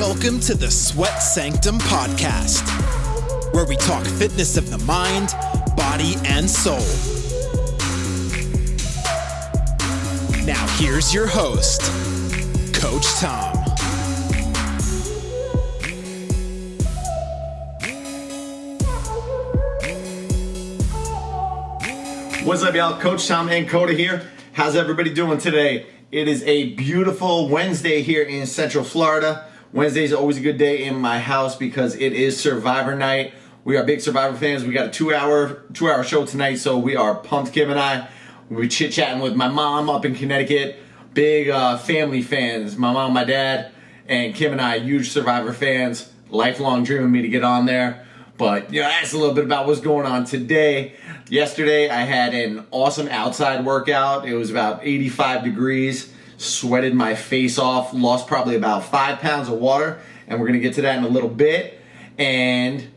Welcome to the Sweat Sanctum podcast, where we talk fitness of the mind, body, and soul. Now here's your host, Coach Tom. What's up, y'all? Coach Tom and Coda here. How's everybody doing today? It is a beautiful Wednesday here in Central Florida. Wednesday is always a good day in my house because it is Survivor night. We are big Survivor fans. We got a two-hour show tonight, so we are pumped. Kim and I, we're chit-chatting with my mom up in Connecticut. Big family fans. My mom, my dad, and Kim and I, huge Survivor fans. Lifelong dream of me to get on there. But, that's a little bit about what's going on today. Yesterday, I had an awesome outside workout. It was about 85 degrees. Sweated my face off. Lost probably about 5 pounds of water. And we're going to get to that in a little bit. And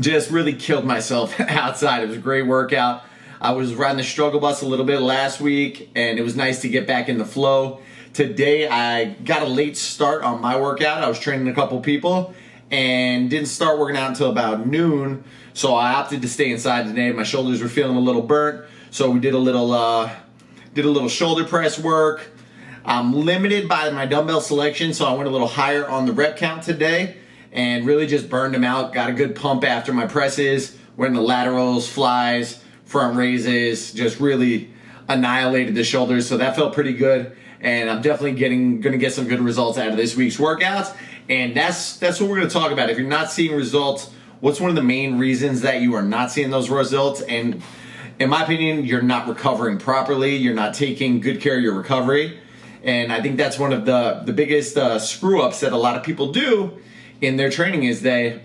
just really killed myself outside. It was a great workout. I was riding the struggle bus a little bit last week. And it was nice to get back in the flow. Today, I got a late start on my workout. I was training a couple people. And didn't start working out until about noon, so I opted to stay inside today. My shoulders were feeling a little burnt, so we did a little shoulder press work. I'm limited by my dumbbell selection, so I went a little higher on the rep count today and really just burned them out. Got a good pump after my presses, went into laterals, flies, front raises, just really annihilated the shoulders, so that felt pretty good. And I'm definitely gonna get some good results out of this week's workouts. And that's what we're going to talk about. If you're not seeing results, what's one of the main reasons that you are not seeing those results? And in my opinion, you're not recovering properly. You're not taking good care of your recovery. And I think that's one of the biggest screw-ups that a lot of people do in their training is they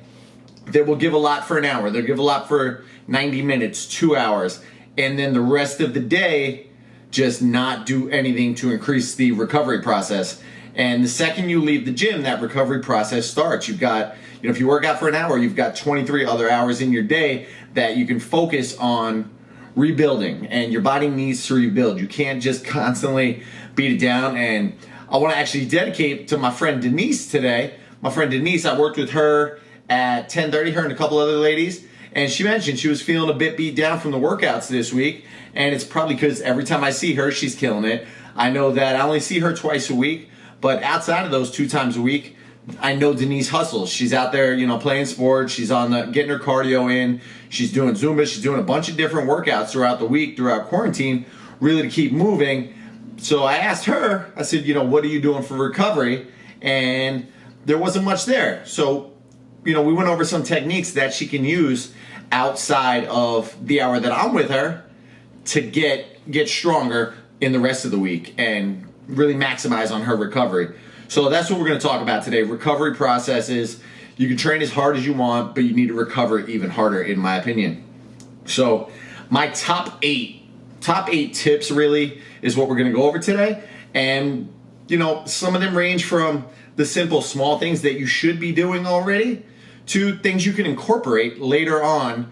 will give a lot for an hour. They'll give a lot for 90 minutes, 2 hours. And then the rest of the day, just not do anything to increase the recovery process. And the second you leave the gym, that recovery process starts. You've got, if you work out for an hour, you've got 23 other hours in your day that you can focus on rebuilding. And your body needs to rebuild. You can't just constantly beat it down. And I want to actually dedicate to my friend Denise today. My friend Denise, I worked with her at 10:30, her and a couple other ladies. And she mentioned she was feeling a bit beat down from the workouts this week. And it's probably because every time I see her, she's killing it. I know that I only see her twice a week. But outside of those 2 times a week, I know Denise hustles. She's out there, playing sports. She's getting her cardio in. She's doing Zumba. She's doing a bunch of different workouts throughout the week, throughout quarantine, really to keep moving. So I asked her, I said, what are you doing for recovery? And there wasn't much there. So, we went over some techniques that she can use outside of the hour that I'm with her to get stronger in the rest of the week and really maximize on her recovery. So that's what we're going to talk about today. Recovery processes. You can train as hard as you want, but you need to recover even harder, in my opinion. So my top eight tips really is what we're going to go over today. And, some of them range from the simple small things that you should be doing already to things you can incorporate later on,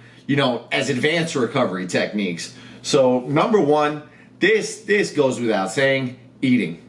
as advanced recovery techniques. So number one, this goes without saying, eating.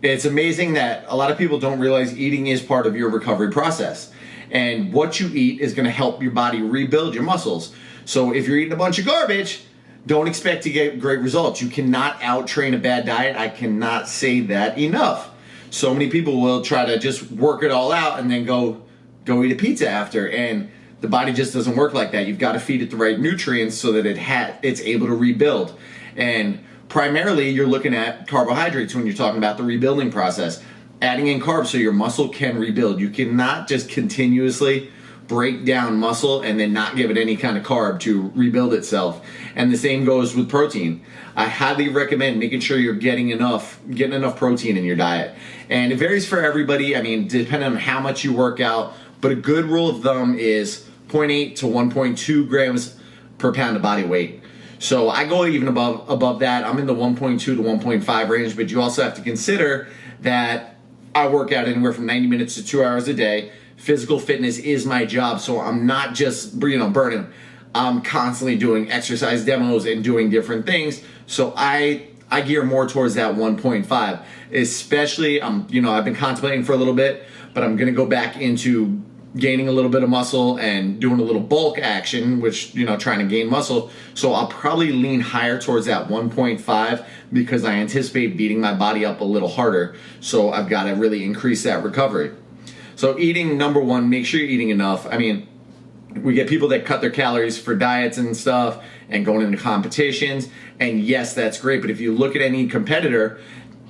It's amazing that a lot of people don't realize eating is part of your recovery process. And what you eat is going to help your body rebuild your muscles. So if you're eating a bunch of garbage, don't expect to get great results. You cannot out-train a bad diet. I cannot say that enough. So many people will try to just work it all out and then go eat a pizza after. And the body just doesn't work like that. You've got to feed it the right nutrients so that it's able to rebuild. And primarily, you're looking at carbohydrates when you're talking about the rebuilding process. Adding in carbs so your muscle can rebuild. You cannot just continuously break down muscle and then not give it any kind of carb to rebuild itself. And the same goes with protein. I highly recommend making sure you're getting enough protein in your diet. And it varies for everybody. Depending on how much you work out. But a good rule of thumb is 0.8 to 1.2 grams per pound of body weight. So I go even above that. I'm in the 1.2 to 1.5 range, but you also have to consider that I work out anywhere from 90 minutes to 2 hours a day. Physical fitness is my job, so I'm not just burning. I'm constantly doing exercise demos and doing different things. So I I gear more towards that 1.5, especially, I've been contemplating for a little bit, but I'm going to go back into gaining a little bit of muscle and doing a little bulk action, which, trying to gain muscle. So I'll probably lean higher towards that 1.5 because I anticipate beating my body up a little harder. So I've got to really increase that recovery. So eating, number one, make sure you're eating enough. I mean, we get people that cut their calories for diets and stuff and going into competitions. And yes, that's great. But if you look at any competitor,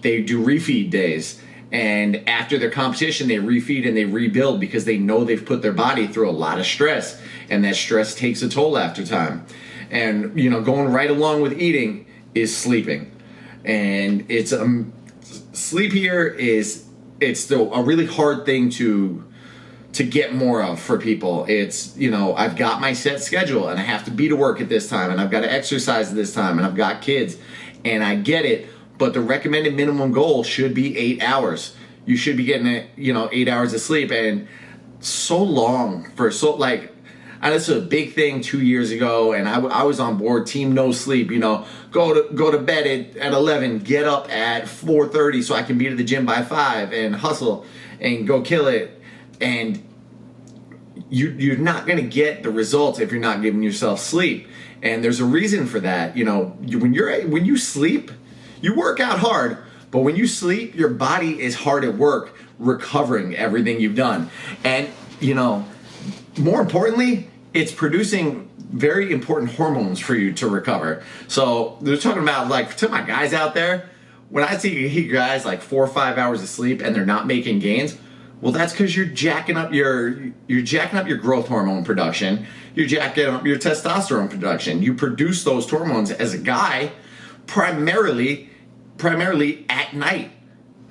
they do refeed days. And after their competition, they refeed and they rebuild because they know they've put their body through a lot of stress. And that stress takes a toll after time. And, going right along with eating is sleeping. And it's sleep here it's still a really hard thing to get more of for people. It's, I've got my set schedule and I have to be to work at this time and I've got to exercise at this time and I've got kids and I get it. But the recommended minimum goal should be 8 hours. You should be getting 8 hours of sleep, and so long for this was a big thing 2 years ago, and I was on board team no sleep. Go to bed at 11, get up at 4:30 so I can be to the gym by 5 and hustle and go kill it. And you're not going to get the results if you're not giving yourself sleep. And there's a reason for that. When you sleep, you work out hard, but when you sleep, your body is hard at work recovering everything you've done. And, more importantly, it's producing very important hormones for you to recover. So they're talking about, to my guys out there, when I see guys 4 or 5 hours of sleep and they're not making gains, well, that's because you're jacking up your growth hormone production. You're jacking up your testosterone production. You produce those hormones as a guy primarily at night.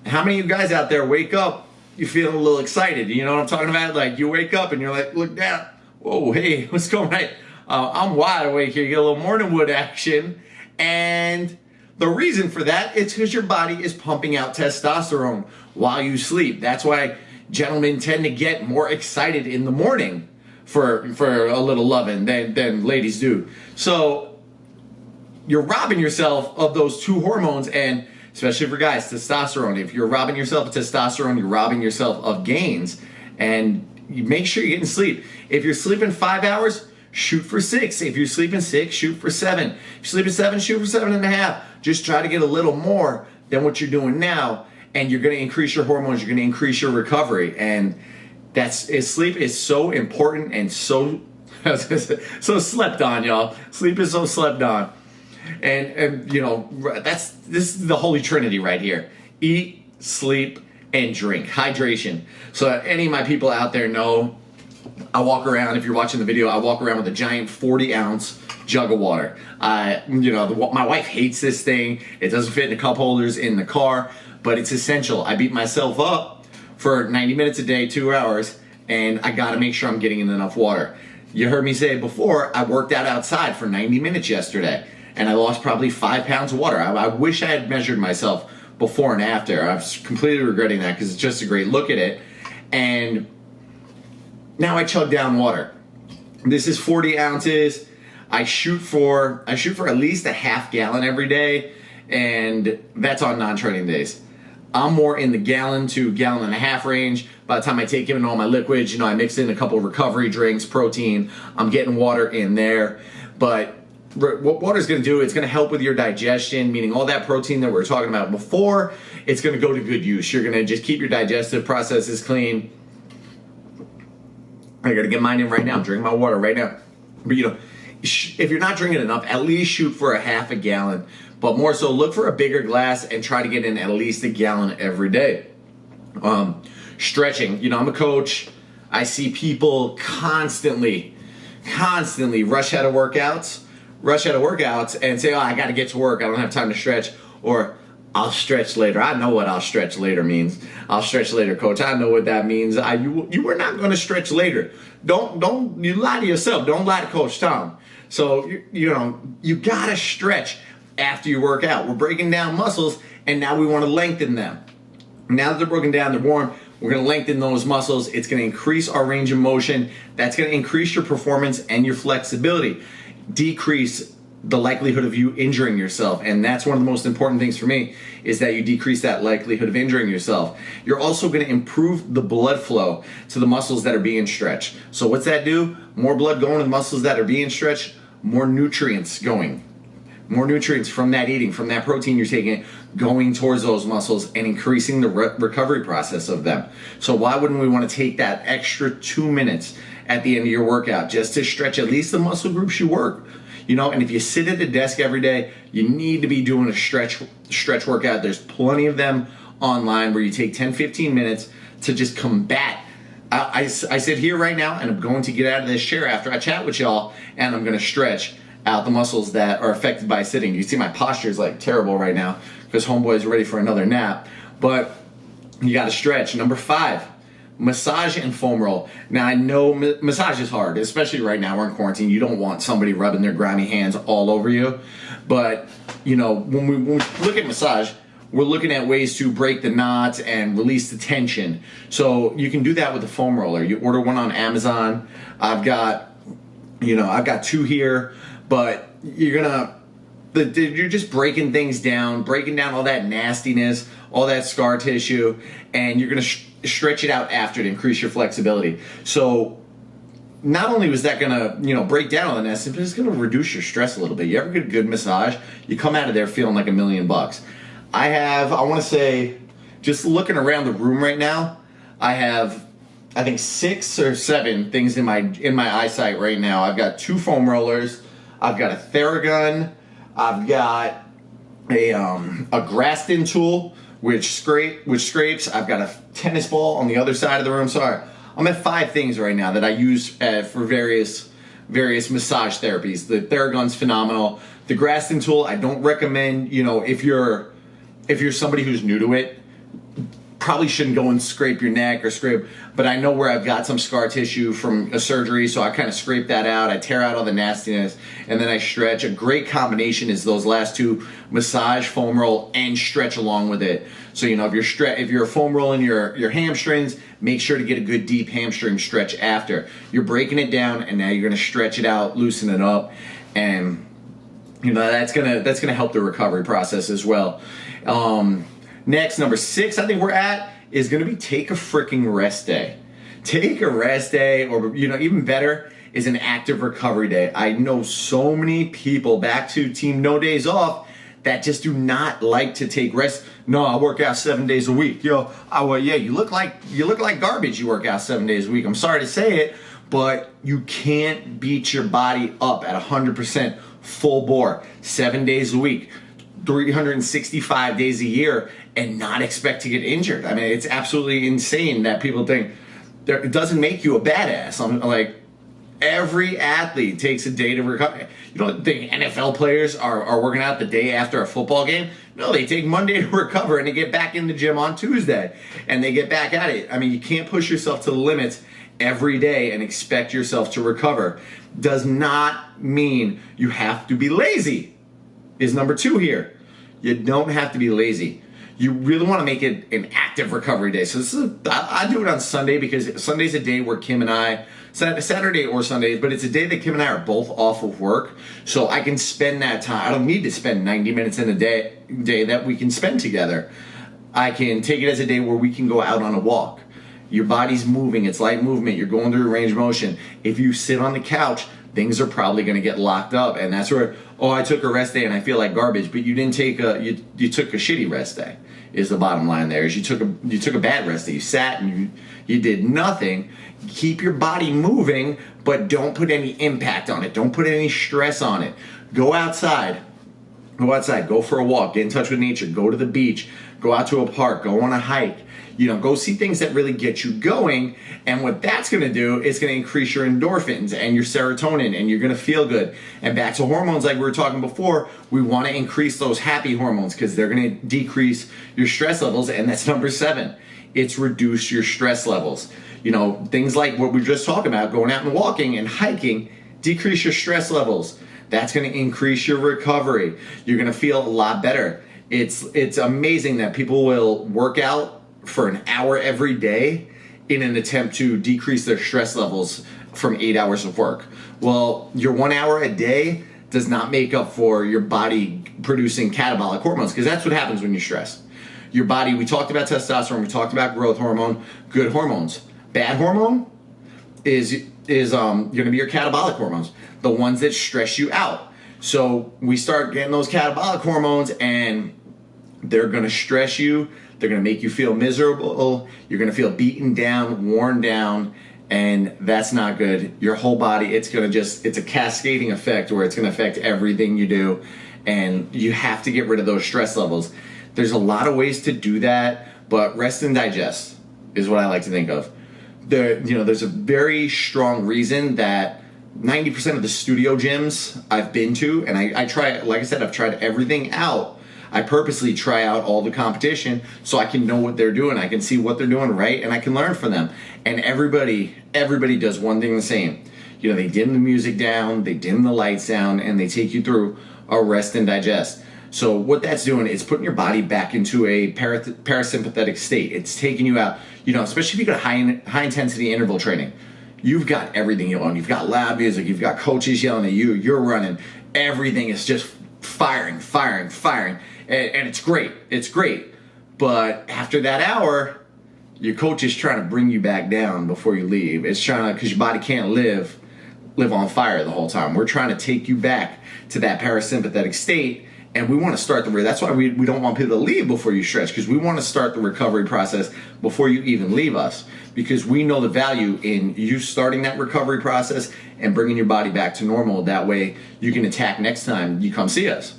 How many of you guys out there wake up, you feeling a little excited? You know what I'm talking about? You wake up and you're like, look down. Whoa, hey, what's going on? I'm wide awake here. You get a little morning wood action. And the reason for that is because your body is pumping out testosterone while you sleep. That's why gentlemen tend to get more excited in the morning for a little loving than ladies do. So you're robbing yourself of those two hormones, and especially for guys, testosterone. If you're robbing yourself of testosterone, you're robbing yourself of gains. And you make sure you're getting sleep. If you're sleeping 5 hours, shoot for 6. If you're sleeping 6, shoot for 7. If you're sleeping 7, shoot for 7.5. Just try to get a little more than what you're doing now, and you're going to increase your hormones. You're going to increase your recovery, and sleep is so important and so slept on, y'all. Sleep is so slept on. And this is the holy trinity right here. Eat, sleep, and drink. Hydration. So any of my people out there know I walk around, if you're watching the video, I walk around with a giant 40-ounce jug of water. My wife hates this thing. It doesn't fit in the cup holders in the car, but it's essential. I beat myself up for 90 minutes a day, 2 hours, and I got to make sure I'm getting in enough water. You heard me say before, I worked out outside for 90 minutes yesterday, and I lost probably 5 pounds of water. I wish I had measured myself before and after. I'm completely regretting that because it's just a great look at it. And now I chug down water. This is 40 ounces. I shoot for at least a half gallon every day, and that's on non-training days. I'm more in the gallon to gallon and a half range. By the time I take in all my liquids, I mix in a couple of recovery drinks, protein. I'm getting water in there. But what water's going to do, it's going to help with your digestion, meaning all that protein that we were talking about before, it's going to go to good use. You're going to just keep your digestive processes clean. I got to get mine in right now. I'm drinking my water right now. But if you're not drinking enough, at least shoot for a half a gallon. But more so, look for a bigger glass and try to get in at least a gallon every day. Stretching. I'm a coach. I see people constantly rush out of workouts and say, oh, I got to get to work. I don't have time to stretch. Or I'll stretch later. I know what I'll stretch later means. I'll stretch later, coach. I know what that means. You were not going to stretch later. Don't you lie to yourself. Don't lie to Coach Tom. So, you got to stretch after you work out. We're breaking down muscles, and now we want to lengthen them. Now that they're broken down, they're warm, we're going to lengthen those muscles. It's going to increase our range of motion. That's going to increase your performance and your flexibility. Decrease the likelihood of you injuring yourself. And that's one of the most important things for me, is that you decrease that likelihood of injuring yourself. You're also going to improve the blood flow to the muscles that are being stretched. So what's that do? More blood going to the muscles that are being stretched, more nutrients going. More nutrients from that eating, from that protein you're taking, going towards those muscles and increasing the recovery process of them. So why wouldn't we want to take that extra 2 minutes at the end of your workout just to stretch at least the muscle groups you work? You know, and if you sit at the desk every day, you need to be doing a stretch workout. There's plenty of them online where you take 10, 15 minutes to just combat. I sit here right now and I'm going to get out of this chair after I chat with y'all, and I'm going to stretch out the muscles that are affected by sitting. You see my posture is like terrible right now because homeboy's ready for another nap. But you got to stretch. Number 5. Massage and foam roll. Now I know massage is hard, especially right now we're in quarantine. You don't want somebody rubbing their grimy hands all over you. But you know, when we look at massage, we're looking at ways to break the knots and release the tension. So you can do that with a foam roller. You order one on Amazon. I've got 2 here, but you're just breaking things down, breaking down all that nastiness, all that scar tissue, and you're gonna stretch it out after to increase your flexibility. So not only was that gonna break down all the nastiness, but it's gonna reduce your stress a little bit. You ever get a good massage, you come out of there feeling like $1 million. I want to say, just looking around the room right now, I have, I think 6 or 7 things in my eyesight right now. I've got 2 foam rollers, I've got a Theragun, I've got a Graston tool which scrapes. I've got a tennis ball on the other side of the room. So I'm at 5 things right now that I use for various massage therapies. The Theragun's phenomenal. The Graston tool I don't recommend. If you're somebody who's new to it, probably shouldn't go and scrape your neck or scrape, but I know where I've got some scar tissue from a surgery, so I kind of scrape that out. I tear out all the nastiness, and then I stretch. A great combination is those last 2, massage, foam roll, and stretch along with it. So if you're foam rolling your hamstrings, make sure to get a good deep hamstring stretch after. You're breaking it down, and now you're going to stretch it out, loosen it up, and that's gonna help the recovery process as well. Next, number 6, I think we're at, is going to be take a freaking rest day. Take a rest day, or, even better, is an active recovery day. I know so many people, back to team no days off, that just do not like to take rest. No, I work out 7 days a week. You look like garbage. You work out 7 days a week. I'm sorry to say it, but you can't beat your body up at 100% full bore 7 days a week, 365 days a year, and not expect to get injured. I mean, it's absolutely insane that people think it doesn't make you a badass. I'm like, every athlete takes a day to recover. You don't think NFL players are working out the day after a football game? No, they take Monday to recover and they get back in the gym on Tuesday and they get back at it. I mean, you can't push yourself to the limits every day and expect yourself to recover. Does not mean you have to be lazy, is number 2 here. You don't have to be lazy. You really want to make it an active recovery day. So I do it on Sunday because Sunday's a day where Kim and I, Saturday or Sunday, but it's a day that Kim and I are both off of work. So I can spend that time. I don't need to spend 90 minutes in a day that we can spend together. I can take it as a day where we can go out on a walk. Your body's moving, it's light movement, you're going through range of motion. If you sit on the couch, things are probably going to get locked up, and that's where, I took a rest day and I feel like garbage, but you didn't take you took a shitty rest day, is the bottom line there. Is you took a bad rest day. You sat and you did nothing. Keep your body moving, but don't put any impact on it. Don't put any stress on it. Go outside, go for a walk, get in touch with nature, go to the beach, go out to a park, go on a hike. Go see things that really get you going, and what that's going to do is going to increase your endorphins and your serotonin, and you're going to feel good. And back to hormones, like we were talking before, we want to increase those happy hormones because they're going to decrease your stress levels, and that's number 7. It's reduce your stress levels. Things like what we just talked about, going out and walking and hiking, decrease your stress levels. That's going to increase your recovery. You're going to feel a lot better. It's amazing that people will work out for an hour every day in an attempt to decrease their stress levels from 8 hours of work. Well, your 1 hour a day does not make up for your body producing catabolic hormones, because that's what happens when you're stressed. Your body, we talked about testosterone, we talked about growth hormone, good hormones. Bad hormone is going to be your catabolic hormones, the ones that stress you out. So we start getting those catabolic hormones, and they're going to stress you. They're going to make you feel miserable. You're going to feel beaten down, worn down, and that's not good. Your whole body, it's a cascading effect where it's going to affect everything you do, and you have to get rid of those stress levels. There's a lot of ways to do that, but rest and digest is what I like to think of. There's a very strong reason that 90% of the studio gyms I've been to, and I try, like I said, I've tried everything out. I purposely try out all the competition so I can know what they're doing. I can see what they're doing right, and I can learn from them. And everybody does one thing the same. They dim the music down, they dim the lights down, and they take you through a rest and digest. So what that's doing is putting your body back into a parasympathetic state. It's taking you out, especially if you got high intensity interval training. You've got everything you want. You've got loud music, you've got coaches yelling at you, you're running. Everything is just firing. And it's great. But after that hour, your coach is trying to bring you back down before you leave. It's trying to, because your body can't live on fire the whole time. We're trying to take you back to that parasympathetic state, and we want to start that's why we don't want people to leave before you stretch, because we want to start the recovery process before you even leave us, because we know the value in you starting that recovery process and bringing your body back to normal. That way you can attack next time you come see us.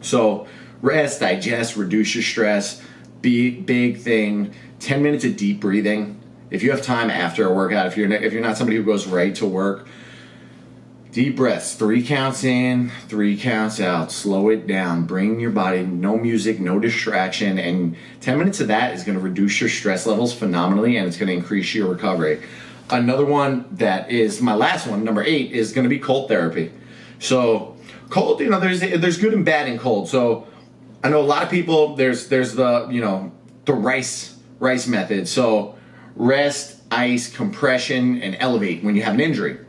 So rest, digest, reduce your stress. Big thing. 10 minutes of deep breathing. If you have time after a workout, if you're not somebody who goes right to work, deep breaths, 3 counts in, 3 counts out. Slow it down. Bring your body, no music, no distraction, and 10 minutes of that is going to reduce your stress levels phenomenally, and it's going to increase your recovery. Another one that is my last one, number 8, is going to be cold therapy. So cold, there's good and bad in cold. So I know a lot of people, there's the rice method. So rest, ice, compression, and elevate when you have an injury.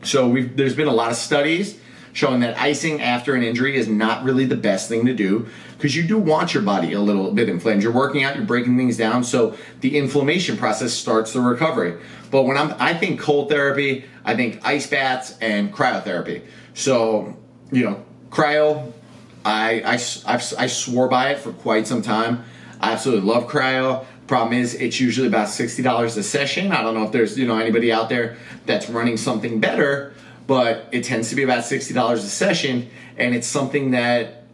So there's been a lot of studies showing that icing after an injury is not really the best thing to do, because you do want your body a little bit inflamed. You're working out, you're breaking things down, so the inflammation process starts the recovery. But I think cold therapy, I think ice baths and cryotherapy. So, cryo, I swore by it for quite some time. I absolutely love cryo. Problem is, it's usually about $60 a session. I don't know if there's anybody out there that's running something better, but it tends to be about $60 a session, and it's something that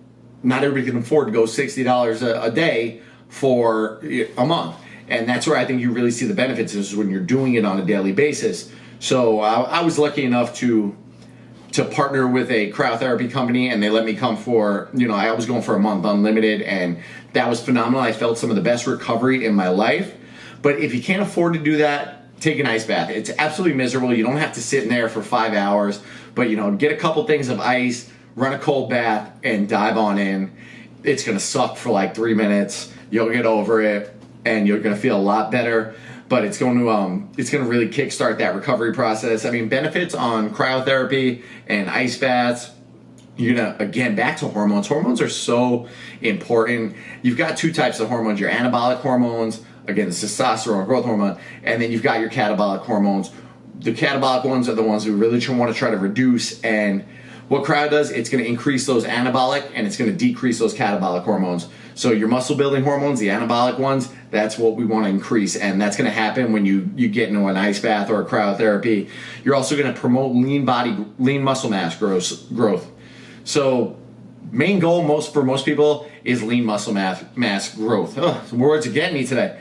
not everybody can afford to go $60 a day for a month. And that's where I think you really see the benefits, is when you're doing it on a daily basis. So I was lucky enough to partner with a cryotherapy company, and they let me come for, I was going for a month unlimited, and that was phenomenal. I felt some of the best recovery in my life. But if you can't afford to do that, take an ice bath. It's absolutely miserable. You don't have to sit in there for 5 hours, but get a couple things of ice, run a cold bath, and dive on in. It's going to suck for like 3 minutes. You'll get over it, and you're going to feel a lot better. But it's going to really kickstart that recovery process. I mean, benefits on cryotherapy and ice baths. You're gonna, again, back to hormones. Hormones are so important. You've got 2 types of hormones: your anabolic hormones, again, the testosterone, growth hormone, and then you've got your catabolic hormones. The catabolic ones are the ones we really want to try to reduce. And what cryo does, it's going to increase those anabolic, and it's going to decrease those catabolic hormones. So your muscle building hormones, the anabolic ones, that's what we want to increase, and that's going to happen when you get into an ice bath or a cryotherapy. You're also going to promote lean muscle mass growth. So main goal for most people is lean muscle mass growth. Some words are getting me today.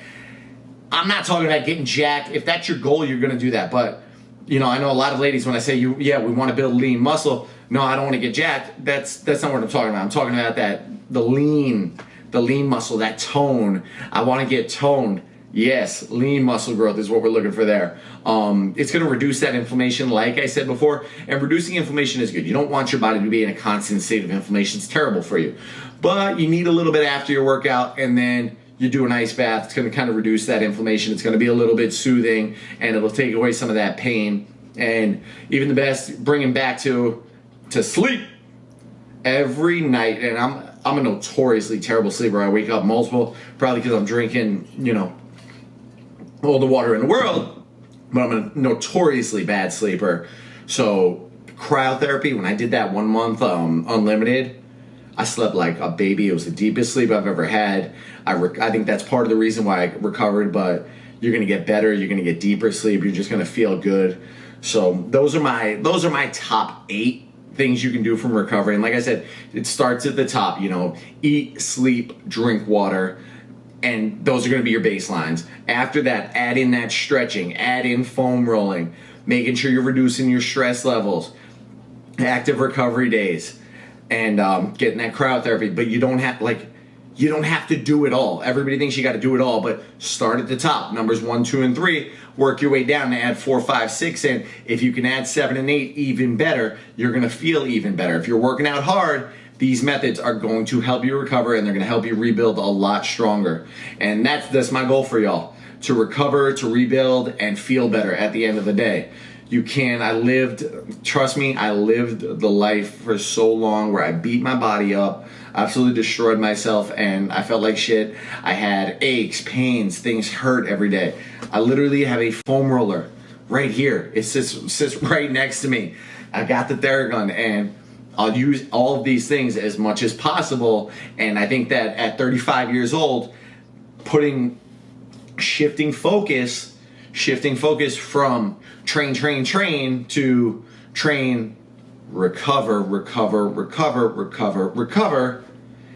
I'm not talking about getting jacked. If that's your goal, you're going to do that. But I know a lot of ladies, when I say we want to build lean muscle, no, I don't want to get jacked. That's not what I'm talking about. I'm talking about the lean muscle, that tone. I want to get toned. Yes, lean muscle growth is what we're looking for there. It's going to reduce that inflammation, like I said before, and reducing inflammation is good. You don't want your body to be in a constant state of inflammation. It's terrible for you. But you need a little bit after your workout, and then you do an ice bath. It's going to kind of reduce that inflammation. It's going to be a little bit soothing, and it'll take away some of that pain. And even the best, bring him back to sleep. every night, and I'm a notoriously terrible sleeper. I wake up multiple, probably because I'm drinking, all the water in the world, but I'm a notoriously bad sleeper. So cryotherapy, when I did that 1 month unlimited, I slept like a baby. It was the deepest sleep I've ever had. I think that's part of the reason why I recovered, but you're going to get better. You're going to get deeper sleep. You're just going to feel good. So those are my top 8 things you can do from recovery. And like I said, it starts at the top, eat, sleep, drink water, and those are going to be your baselines. After that, add in that stretching, add in foam rolling, making sure you're reducing your stress levels, active recovery days, and getting that cryotherapy. But you don't have to do it all. Everybody thinks you got to do it all, but start at the top. Numbers 1, 2, and 3. Work your way down to add 4, 5, 6 in. If you can add 7 and 8, even better. You're going to feel even better. If you're working out hard, these methods are going to help you recover, and they're going to help you rebuild a lot stronger. And that's my goal for y'all, to recover, to rebuild, and feel better at the end of the day. You can. Trust me, I lived the life for so long where I beat my body up, absolutely destroyed myself, and I felt like shit. I had aches, pains, things hurt every day. I literally have a foam roller right here. It sits right next to me. I got the Theragun, and I'll use all of these things as much as possible. And I think that at 35 years old, shifting focus from train to train, recover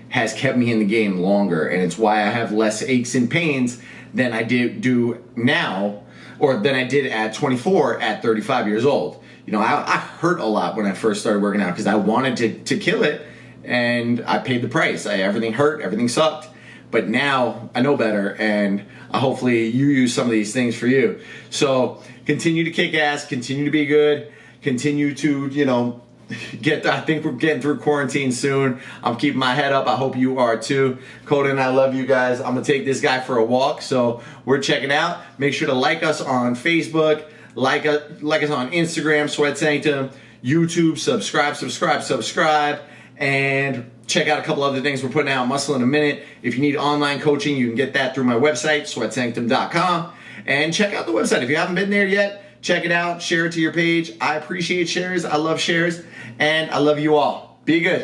has kept me in the game longer. And it's why I have less aches and pains than I do now, or than I did at 24 at 35 years old. I hurt a lot when I first started working out because I wanted to kill it, and I paid the price. Everything hurt, everything sucked. But now I know better, and hopefully you use some of these things for you. So continue to kick ass, continue to be good, continue to, I think we're getting through quarantine soon. I'm keeping my head up. I hope you are too. Coda and I love you guys. I'm going to take this guy for a walk, so we're checking out. Make sure to like us on Facebook, like us on Instagram, Sweat Sanctum, YouTube, subscribe, and check out a couple other things we're putting out. Muscle in a Minute. If you need online coaching, you can get that through my website, sweatsanctum.com. And check out the website. If you haven't been there yet, check it out. Share it to your page. I appreciate shares. I love shares. And I love you all. Be good.